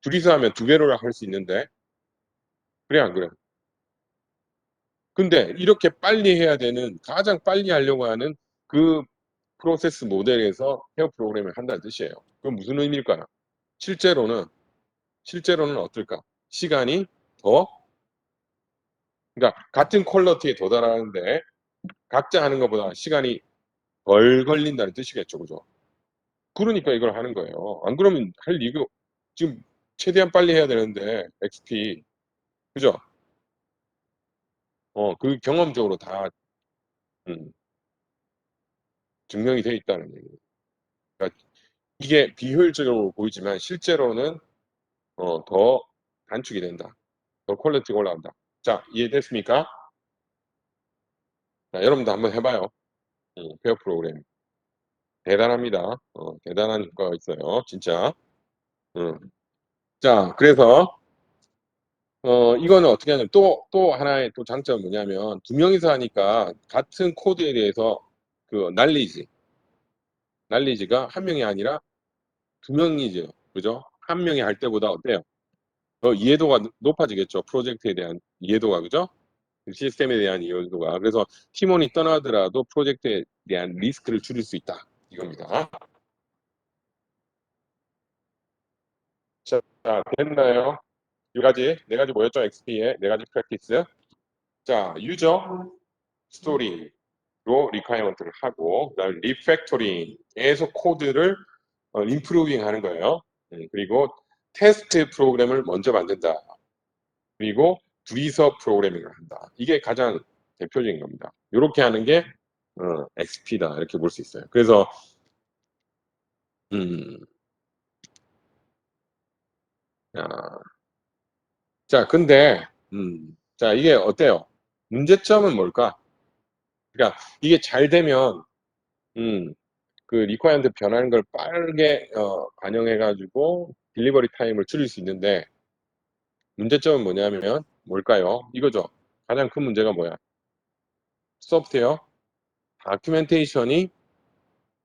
둘이서 하면 두 배로 할 수 있는데, 그래, 안 그래? 근데 이렇게 빨리 해야 되는, 가장 빨리 하려고 하는 그 프로세스 모델에서 헤어 프로그램을 한다는 뜻이에요. 그건 무슨 의미일까요? 실제로는, 실제로는 어떨까? 시간이 더, 그러니까 같은 퀄러티에 도달하는데, 각자 하는 것보다 시간이 덜 걸린다는 뜻이겠죠. 그죠? 그러니까 이걸 하는 거예요. 안 그러면 할 이유, 지금 최대한 빨리 해야 되는데, XP. 그죠? 그 경험적으로 다, 음, 증명이 돼 있다는 얘기예요. 그러니까 이게 비효율적으로 보이지만 실제로는 더 단축이 된다. 더 퀄리티가 올라간다. 자, 이해됐습니까? 자, 여러분도 한번 해봐요. 페어 프로그램. 대단합니다. 대단한 효과가 있어요. 진짜. 음. 자, 그래서 이거는 어떻게 하냐면 또 하나의 또 장점은 뭐냐면 두 명이서 하니까 같은 코드에 대해서 그 날리지가 한 명이 아니라 두 명이죠. 그죠? 한 명이 할 때보다 어때요? 더 이해도가 높아지겠죠. 프로젝트에 대한 이해도가 그죠? 그 시스템에 대한 이해도가. 그래서 팀원이 떠나더라도 프로젝트에 대한 리스크를 줄일 수 있다. 이겁니다. 자, 됐나요? 네 가지 뭐였죠? XP의 네 가지 프랙티스. 자, 유저 스토리로 리퀘어먼트를 하고, 그다음에 리팩토링에서 코드를 임프루빙 하는 거예요. 그리고 테스트 프로그램을 먼저 만든다. 그리고 둘이서 프로그래밍을 한다. 이게 가장 대표적인 겁니다. 이렇게 하는 게 XP다 이렇게 볼 수 있어요. 그래서 음, 아, 자, 근데, 자, 이게 어때요? 문제점은 뭘까? 그러니까 이게 잘 되면, 음, 그 리ኳ이어먼트 변하는 걸 빠르게 반영해가지고 딜리버리 타임을 줄일 수 있는데 문제점은 뭐냐면 뭘까요? 이거죠. 가장 큰 문제가 뭐야? 소프트웨어 다큐멘테이션이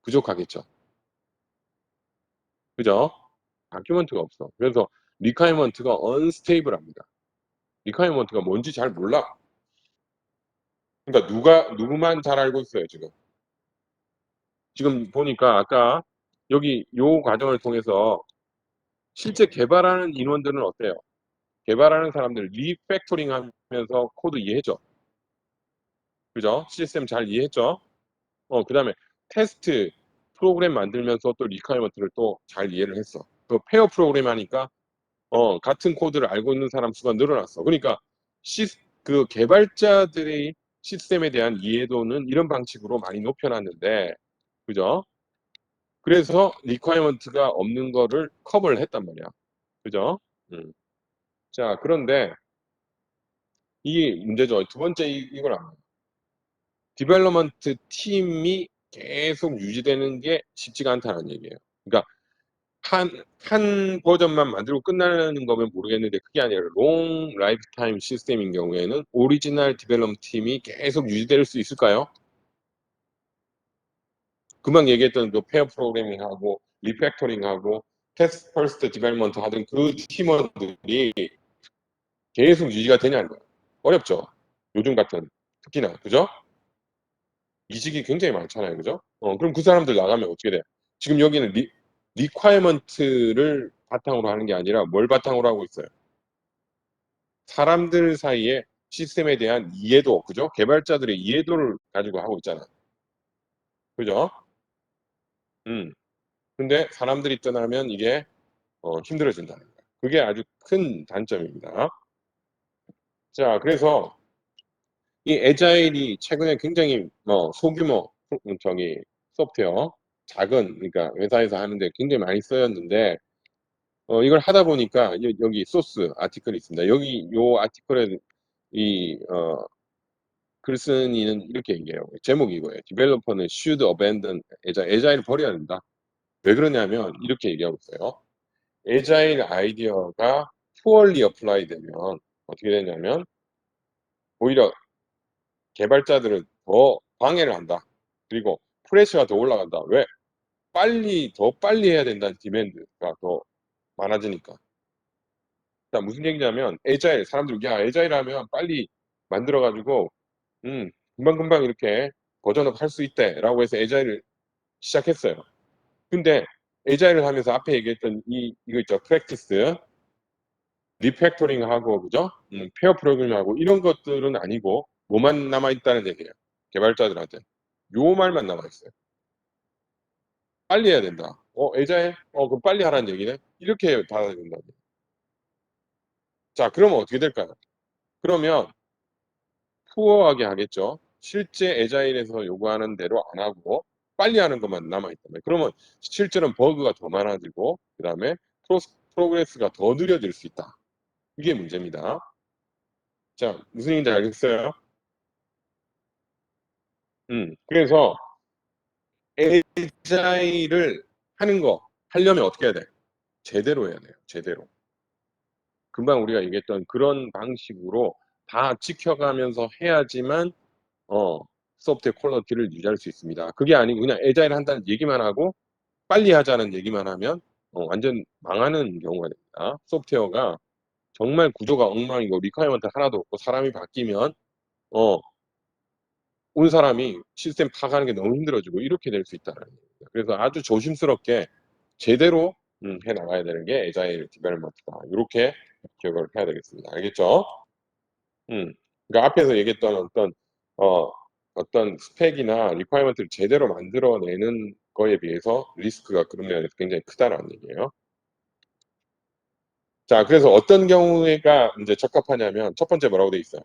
부족하겠죠. 그죠? 다큐멘트가 없어. 그래서 리ኳ이어먼트가 언스테이블합니다. 리ኳ이어먼트가 뭔지 잘 몰라. 그러니까 누구만 잘 알고 있어요, 지금. 지금 보니까 아까 여기 요 과정을 통해서 실제 개발하는 인원들은 어때요? 개발하는 사람들 리팩토링 하면서 코드 이해했죠? 그죠? 시스템 잘 이해했죠? 그다음에 테스트 프로그램 만들면서 또 리퀘어먼트를 또 잘 이해를 했어. 또 페어 프로그램 하니까 같은 코드를 알고 있는 사람 수가 늘어났어. 그러니까 그 개발자들의 시스템에 대한 이해도는 이런 방식으로 많이 높여놨는데, 그죠? 그래서 리퀘어먼트가 없는 거를 커버를 했단 말이야. 그죠? 음. 자, 그런데 이 문제죠. 두 번째 이걸 안 디벨로먼트 팀이 계속 유지되는 게 쉽지가 않다는 얘기예요. 그러니까 한 버전만 만들고 끝나는 거면 모르겠는데 그게 아니라 롱 라이프 타임 시스템인 경우에는 오리지널 디벨로먼트 팀이 계속 유지될 수 있을까요? 금방 얘기했던 그 페어 프로그래밍하고 리팩토링하고 테스트 퍼스트 디벨로먼트 하던 그 팀원들이 계속 유지가 되냐는 거예요. 어렵죠. 요즘 같은 특히나 그죠? 이직이 굉장히 많잖아요. 그죠? 그럼 그 사람들 나가면 어떻게 돼? 지금 여기는 리퀘어먼트를 바탕으로 하는 게 아니라 뭘 바탕으로 하고 있어요? 사람들 사이에 시스템에 대한 이해도, 그죠? 개발자들의 이해도를 가지고 하고 있잖아. 그죠? 음. 근데 사람들이 떠나면 이게 힘들어진다는 거예요. 그게 아주 큰 단점입니다. 자, 그래서 이 에자일이 최근에 굉장히 소규모 저기 소프트웨어 작은 그러니까 회사에서 하는데 굉장히 많이 쓰였는데 이걸 하다 보니까 여기 소스 아티클이 있습니다. 여기 요 아티클에 이 글쓴이는 이렇게 얘기해요. 제목이 이거예요. Developer는 should abandon agile. 에자일을 버려야 된다. 왜 그러냐면 이렇게 얘기하고 있어요. 에자일 아이디어가 poorly apply 되면 어떻게 되냐면 오히려 개발자들은 더 방해를 한다. 그리고 프레셔가 더 올라간다. 왜? 더 빨리 해야 된다는 디맨드가 더 많아지니까. 자, 무슨 얘기냐면, 에자일, 사람들이, 야, 에자일 하면 빨리 만들어가지고, 금방금방 이렇게 버전업 할 수 있대. 라고 해서 에자일을 시작했어요. 근데, 에자일을 하면서 앞에 얘기했던 이거 있죠. 프랙티스, 리팩토링 하고, 그죠? 페어 프로그램하고, 이런 것들은 아니고, 뭐만 남아있다는 얘기예요. 개발자들한테. 요 말만 남아있어요. 빨리 해야 된다. 에자일? 그럼 빨리 하라는 얘기네? 이렇게 받아들인다. 자, 그러면 어떻게 될까요? 그러면, 푸어하게 하겠죠. 실제 에자일에서 요구하는 대로 안 하고 빨리 하는 것만 남아있다면 그러면 실제로는 버그가 더 많아지고 그 다음에 프로그레스가 더 느려질 수 있다. 이게 문제입니다. 자, 무슨 얘기인지 알겠어요? 그래서 에자일을 하려면 어떻게 해야 돼? 제대로 해야 돼요. 제대로. 금방 우리가 얘기했던 그런 방식으로 다 지켜가면서 해야지만 어, 소프트웨어 퀄리티를 유지할 수 있습니다. 그게 아니고 그냥 에자일 한다는 얘기만 하고 빨리 하자는 얘기만 하면 완전 망하는 경우가 됩니다. 소프트웨어가 정말 구조가 엉망이고 리퀘어먼트 하나도 없고 사람이 바뀌면 어, 온 사람이 시스템 파악하는 게 너무 힘들어지고 이렇게 될 수 있다는 얘기입니다. 그래서 아주 조심스럽게 제대로 해 나가야 되는 게 에자일 디벨롭먼트다. 이렇게 기억을 해야 되겠습니다. 알겠죠? 음. 그러니까 앞에서 얘기했던 어, 어떤 스펙이나 리퀘어먼트를 제대로 만들어내는 거에 비해서 리스크가 그런 면에서 굉장히 크다라는 얘기예요. 자, 그래서 어떤 경우가 이제 적합하냐면 첫 번째 뭐라고 돼 있어요?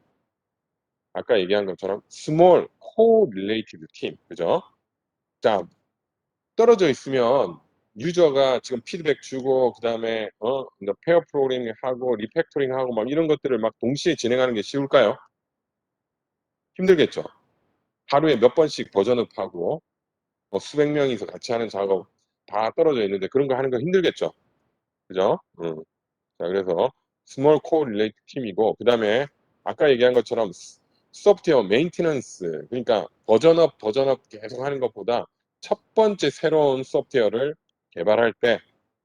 아까 얘기한 것처럼 small co-related team, 그죠? 자, 떨어져 있으면 유저가 지금 피드백 주고 그다음에 페어 프로그래밍 하고 리팩토링 하고 막 이런 것들을 막 동시에 진행하는 게 쉬울까요? 힘들겠죠. 하루에 몇 번씩 버전업하고 수백 명이서 같이 하는 작업 다 떨어져 있는데 그런 거 하는 거 힘들겠죠. 그죠? 자, 그래서 스몰 코어 릴레이트 팀이고 그다음에 아까 얘기한 것처럼 소프트웨어 메인티넌스 그러니까 버전업 계속 하는 것보다 첫 번째 새로운 소프트웨어를 개발할 때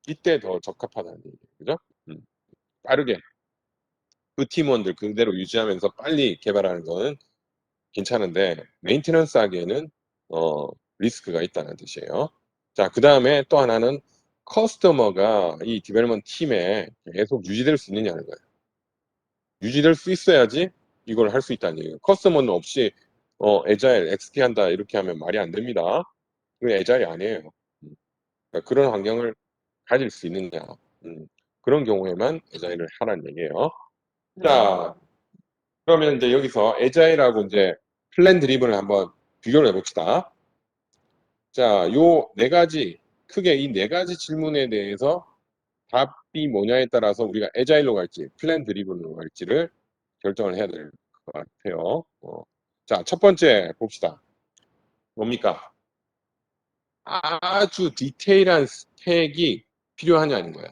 이때 더 적합하다는 얘기예요. 그죠? 빠르게 그 팀원들 그대로 유지하면서 빨리 개발하는 거는 괜찮은데 메인테넌스 하기에는 리스크가 있다는 뜻이에요. 자, 그다음에 또 하나는 커스터머가 이 디벨롭먼트 팀에 계속 유지될 수 있느냐는 거예요. 유지될 수 있어야지 이걸 할 수 있다는 얘기예요. 커스터머는 없이 에자일, XP 한다 이렇게 하면 말이 안 됩니다. 그게 에자일이 아니에요. 그러니까 그런 환경을 가질 수 있느냐. 그런 경우에만 에자일을 하라는 얘기예요. 자, 그러면 이제 여기서 에자일하고 이제 플랜 드리븐을 한번 비교를 해봅시다. 자, 요 네 가지, 크게 이 네 가지 질문에 대해서 답이 뭐냐에 따라서 우리가 에자일로 갈지, 플랜 드리븐으로 갈지를 결정을 해야 될 것 같아요. 자, 첫 번째 봅시다. 뭡니까? 아주 디테일한 스펙이 필요하냐는 거예요.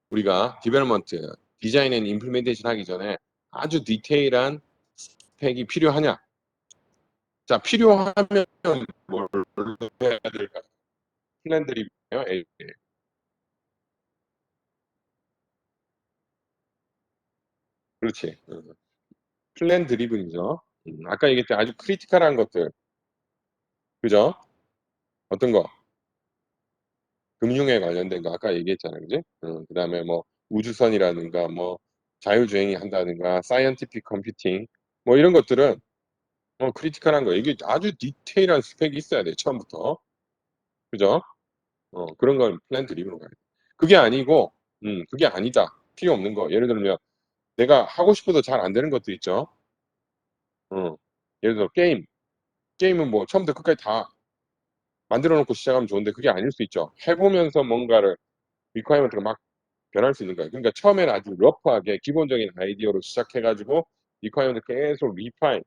우리가 디벨롭먼트, 디자인 앤 임플리멘테이션 하기 전에 아주 디테일한 스펙이 필요하냐? 자, 필요하면 뭘 해야 될까? 플랜 드리븐이에요. 그렇지. 플랜 드리븐이죠. 아까 얘기했던 아주 크리티컬한 것들, 그죠? 어떤 거? 금융에 관련된 거 아까 얘기했잖아요, 그지? 그다음에 뭐 우주선이라든가 뭐 자율주행이 한다든가 사이언티픽 컴퓨팅 뭐 이런 것들은 크리티컬한 거 이게 아주 디테일한 스펙이 있어야 돼 처음부터, 그죠? 그런 건 플랜 드리븐으로 가야 돼. 그게 아니고, 그게 아니다. 필요 없는 거. 예를 들면 내가 하고 싶어도 잘 안 되는 것도 있죠. 어, 예를 들어 게임은 뭐 처음부터 끝까지 다 만들어 놓고 시작하면 좋은데 그게 아닐 수 있죠. 해보면서 뭔가를 리퀘어먼트가 막 변할 수 있는 거예요. 그러니까 처음에는 아주 러프하게 기본적인 아이디어로 시작해가지고 리퀘어먼트 계속 리파인,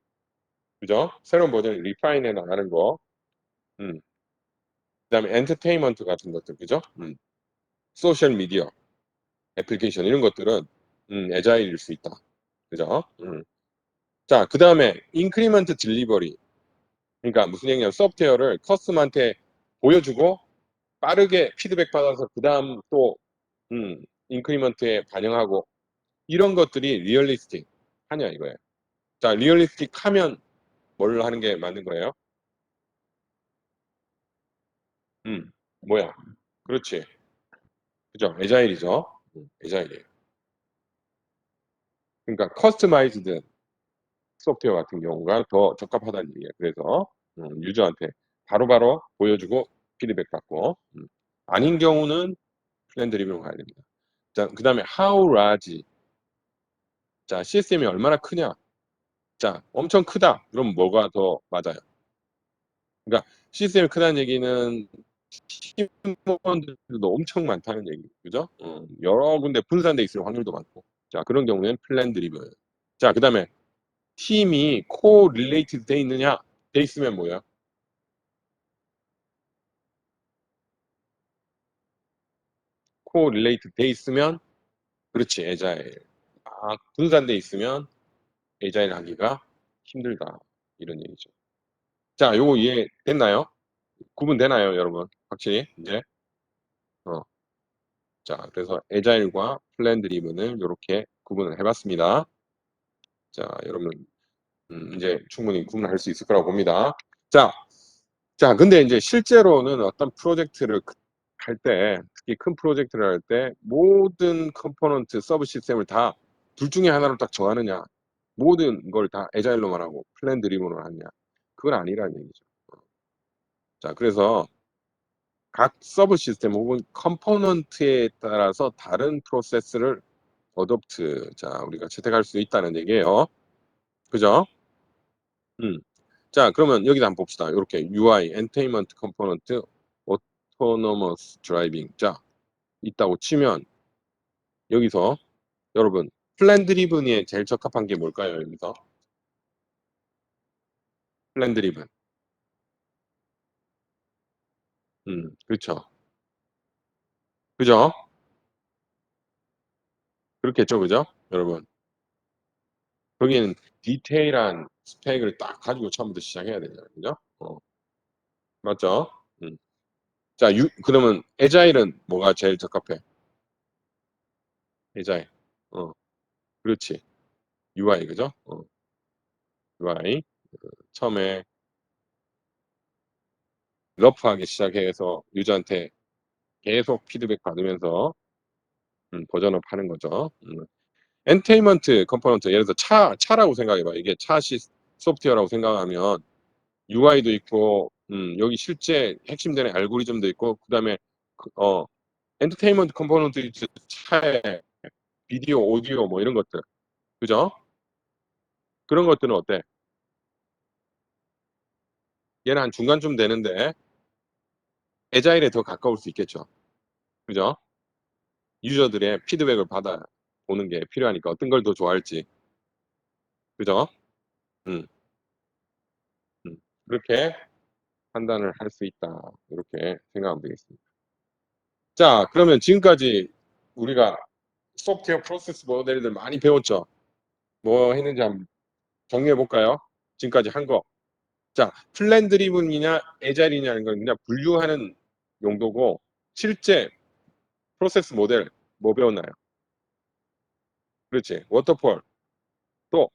그죠? 새로운 버전을 리파인해 나가는 거. 음. 그다음에 엔터테인먼트 같은 것들, 그죠? 소셜 미디어, 애플리케이션 이런 것들은 에자일일 수 있다, 그죠? 자, 그다음에 인크리먼트 딜리버리. 그러니까 무슨 얘기냐면 소프트웨어를 커스텀한테 보여주고 빠르게 피드백 받아서 그다음 또 인크리먼트에 반영하고 이런 것들이 리얼리스틱 하냐 이거예요. 자, 리얼리스틱 하면 뭘 하는 게 맞는 거예요? 뭐야? 그렇지. 그죠? 에자일이죠. 에자일이에요. 그러니까 커스터마이즈드 소프트웨어 같은 경우가 더 적합하다는 얘기예요. 그래서 유저한테 바로바로 보여주고 피드백 받고 아닌 경우는 플랜 드리븐으로 가야 됩니다. 자, 그다음에 how large. 자, 시스템이 얼마나 크냐? 자, 엄청 크다. 그럼 뭐가 더 맞아요? 그러니까 시스템이 크다는 얘기는 팀원들도 엄청 많다는 얘기, 그죠? 여러 군데 분산돼 있을 확률도 많고. 자, 그런 경우에는 플랜 드리븐. 자, 그다음에 팀이 코 릴레이티드 돼 있느냐? 돼 있으면 뭐야? 코 릴레이티드 돼 있으면 그렇지, 에자일. 분산돼 있으면 에자일 하기가 힘들다. 이런 얘기죠. 자, 요거 이해 됐나요? 구분되나요, 여러분? 확실히 이제 자, 그래서 에자일과 플랜 드리븐을 이렇게 구분을 해봤습니다. 자, 여러분 이제 충분히 구분할 수 있을 거라고 봅니다. 자, 자, 근데 이제 실제로는 어떤 프로젝트를 할 때, 특히 큰 프로젝트를 할 때 모든 컴포넌트 서브 시스템을 다 둘 중에 하나로 딱 정하느냐, 모든 걸 다 에자일로만 하고 플랜 드리븐으로 하느냐, 그건 아니라는 얘기죠. 자, 그래서 각 서브 시스템 혹은 컴포넌트에 따라서 다른 프로세스를 어댑트, 자, 우리가 채택할 수 있다는 얘기예요. 그죠? 음. 자, 그러면 여기다 한번 봅시다. 이렇게 UI, 엔테인먼트 컴포넌트, autonomous driving. 자, 있다고 치면 여기서 여러분 플랜 드리븐에 제일 적합한 게 뭘까요? 여기서 플랜 드리븐. 그렇죠. 그죠? 그렇겠죠, 그죠? 여러분. 거기는 디테일한 스펙을 딱 가지고 처음부터 시작해야 되잖아요, 그죠? 맞죠? 음. 자, 그러면 에자일은 뭐가 제일 적합해? 에자일. 어, 그렇지. UI, 그죠? UI. 처음에 러프하게 시작해서 유저한테 계속 피드백 받으면서 버전업 하는 거죠. 엔테인먼트 컴포넌트, 예를 들어 차라고 생각해봐. 이게 차시 소프트웨어라고 생각하면 UI도 있고, 여기 실제 핵심되는 알고리즘도 있고, 그 다음에, 엔터테인먼트 컴포넌트 차에 비디오, 오디오 뭐 이런 것들. 그죠? 그런 것들은 어때? 얘는 한 중간쯤 되는데, 에자일에 더 가까울 수 있겠죠. 그죠? 유저들의 피드백을 받아 보는 게 필요하니까 어떤 걸 더 좋아할지. 그죠? 음, 음. 그렇게 판단을 할 수 있다. 이렇게 생각하면 되겠습니다. 자, 그러면 지금까지 우리가 소프트웨어 프로세스 모델들 많이 배웠죠? 뭐 했는지 한번 정리해 볼까요? 지금까지 한 거. 자, 플랜 드리븐이냐, 에자일이냐는 건 그냥 분류하는 용도고, 실제 프로세스 모델 뭐 배웠나요? 그렇지. 워터폴. 또,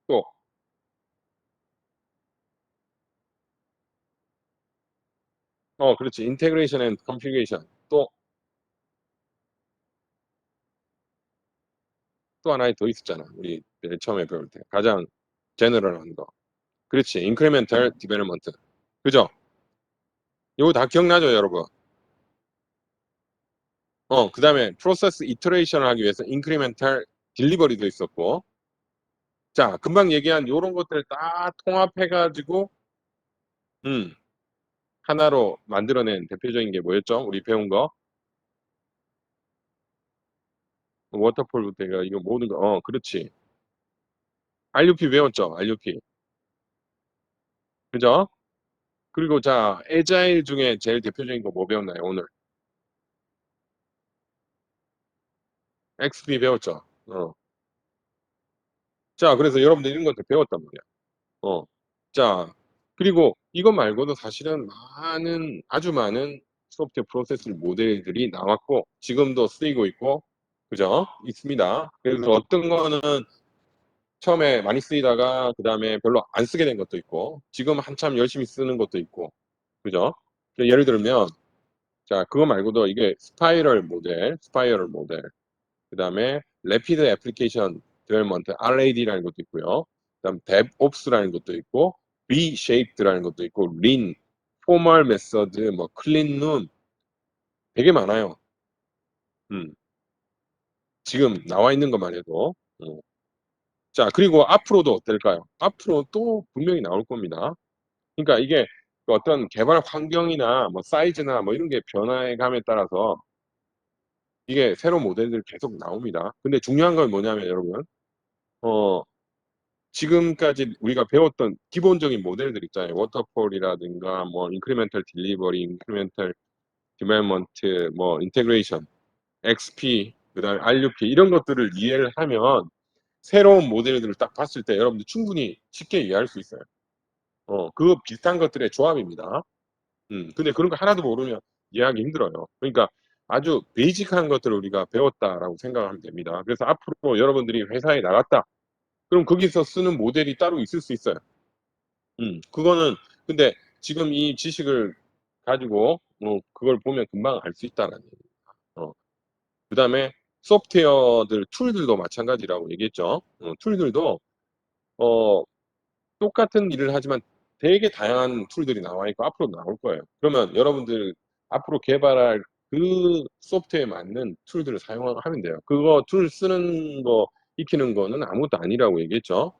또, 그렇지. 인테그레이션 앤 컨피그레이션. 또 하나 더 있었잖아. 우리 맨 처음에 배울 때. 가장 제너럴한 거. 그렇지. 인크리멘탈 디벨롭먼트. 그죠? 이거 다 기억나죠, 여러분? 그 다음에 프로세스 이터레이션을 하기 위해서 인크리멘탈 딜리버리도 있었고, 자, 금방 얘기한 이런 것들을 다 통합해가지고, 음, 하나로 만들어낸 대표적인 게 뭐였죠? 우리 배운 거? 워터폴부터 해가 이거 모든 거, 그렇지. RUP 배웠죠? RUP. 그죠? 그리고 자, 에자일 중에 제일 대표적인 거 뭐 배웠나요, 오늘? XP 배웠죠? 자, 그래서 여러분들 이런 것들 배웠단 말이야. 어. 자, 그리고 이것 말고도 사실은 아주 많은 소프트웨어 프로세스 모델들이 나왔고, 지금도 쓰이고 있고, 그죠? 있습니다. 그래서 어떤 거는 처음에 많이 쓰이다가, 그 다음에 별로 안 쓰게 된 것도 있고, 지금 한참 열심히 쓰는 것도 있고, 그죠? 예를 들면, 자, 그거 말고도 이게 스파이럴 모델, 그 다음에 Rapid Application Development, RAD라는 것도 있고요. 그 다음 DevOps라는 것도 있고, V-Shaped라는 것도 있고, Lean, Formal Method, 뭐 Clean Room 되게 많아요. 지금 나와 있는 것만 해도. 자, 그리고 앞으로도 어떨까요? 앞으로 또 분명히 나올 겁니다. 그러니까 이게 그 어떤 개발 환경이나 뭐 사이즈나 뭐 이런 게 변화해 감에 따라서 이게 새로운 모델들이 계속 나옵니다. 근데 중요한 건 뭐냐면 여러분, 어, 지금까지 우리가 배웠던 기본적인 모델들 있잖아요. 워터폴이라든가 뭐 인크리멘탈 딜리버리, 인크리멘탈 디벨먼트, 뭐 인테그레이션, XP, 그다음에 RUP 이런 것들을 이해를 하면 새로운 모델들을 딱 봤을 때 여러분들 충분히 쉽게 이해할 수 있어요. 그 비슷한 것들의 조합입니다. 근데 그런 거 하나도 모르면 이해하기 힘들어요. 그러니까 아주 베이직한 것들을 우리가 배웠다라고 생각하면 됩니다. 그래서 앞으로 여러분들이 회사에 나갔다. 그럼 거기서 쓰는 모델이 따로 있을 수 있어요. 그거는 근데 지금 이 지식을 가지고 그걸 보면 금방 알 수 있다는 얘기예요. 그다음에 소프트웨어들 툴들도 마찬가지라고 얘기했죠. 툴들도 어, 똑같은 일을 하지만 되게 다양한 툴들이 나와 있고 앞으로 나올 거예요. 그러면 여러분들 앞으로 개발할 그 소프트웨어에 맞는 툴들을 사용하면 돼요. 그거 툴 쓰는 거 익히는 거는 아무것도 아니라고 얘기했죠.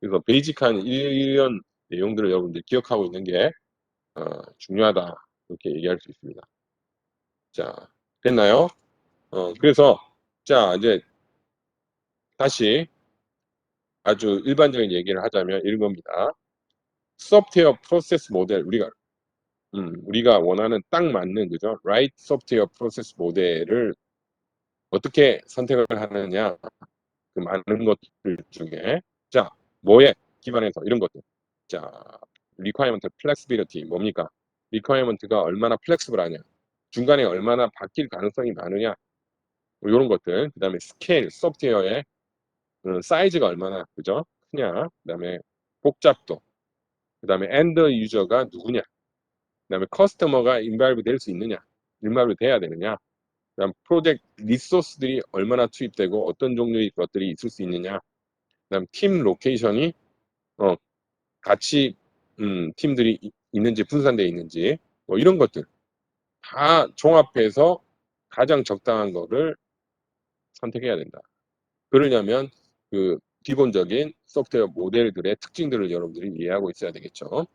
그래서 베이직한 이런 내용들을 여러분들 기억하고 있는 게 중요하다. 이렇게 얘기할 수 있습니다. 자, 됐나요? 그래서 자, 이제 다시 아주 일반적인 얘기를 하자면 이런 겁니다. 소프트웨어 프로세스 모델 우리가 원하는 딱 맞는 그죠? right 소프트웨어 프로세스 모델을 어떻게 선택을 하느냐? 그 많은 것들 중에 자, 뭐에 기반해서 이런 것들. 자, requirement flexibility 뭡니까? requirement가 얼마나 플렉스블하냐? 중간에 얼마나 바뀔 가능성이 많으냐? 뭐 요런 것들. 그다음에 스케일 소프트웨어의 사이즈가 얼마나 그죠? 크냐? 그다음에 복잡도. 그다음에 엔드 유저가 누구냐? 그다음에 커스터머가 인발브 될 수 있느냐? 인발브 돼야 되느냐? 그다음 프로젝트 리소스들이 얼마나 투입되고 어떤 종류의 것들이 있을 수 있느냐? 그다음 팀 로케이션이 어, 같이 팀들이 있는지 분산되어 있는지 뭐 이런 것들 다 종합해서 가장 적당한 거를 선택해야 된다. 그러려면 그 기본적인 소프트웨어 모델들의 특징들을 여러분들이 이해하고 있어야 되겠죠.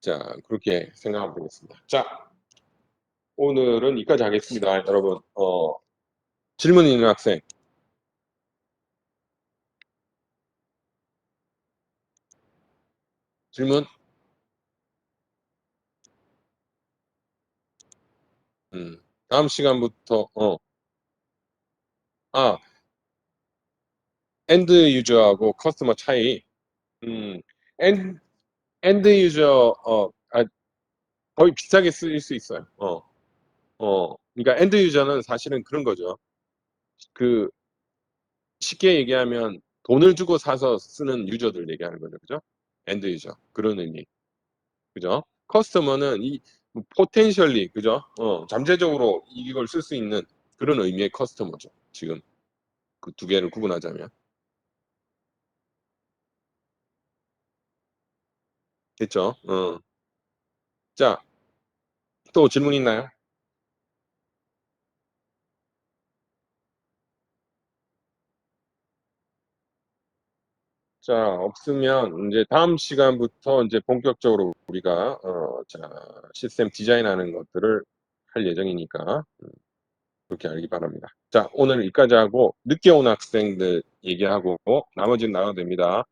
자, 그렇게 생각하면 되겠습니다. 자, 오늘은 여기까지 하겠습니다. 여러분, 질문 있는 학생. 질문? 다음 시간부터, 아, 엔드 유저하고 커스터머 차이. 음, 엔, 엔드 유저, 거의 비슷하게 쓰일 수 있어요. 그러니까 엔드 유저는 사실은 그런 거죠. 그, 쉽게 얘기하면 돈을 주고 사서 쓰는 유저들 얘기하는 거죠. 그죠? 엔드 유저. 그런 의미. 그죠? 커스터머는 이 포텐셜리, 그죠? 잠재적으로 이걸 쓸 수 있는 그런 의미의 커스터머죠. 지금 그 두 개를 구분하자면. 됐죠? 자, 또 질문 있나요? 자, 없으면 이제 다음 시간부터 이제 본격적으로 우리가 자, 시스템 디자인하는 것들을 할 예정이니까 그렇게 알기 바랍니다. 자, 오늘 여기까지 하고 늦게 온 학생들 얘기하고 나머지는 나가도 됩니다.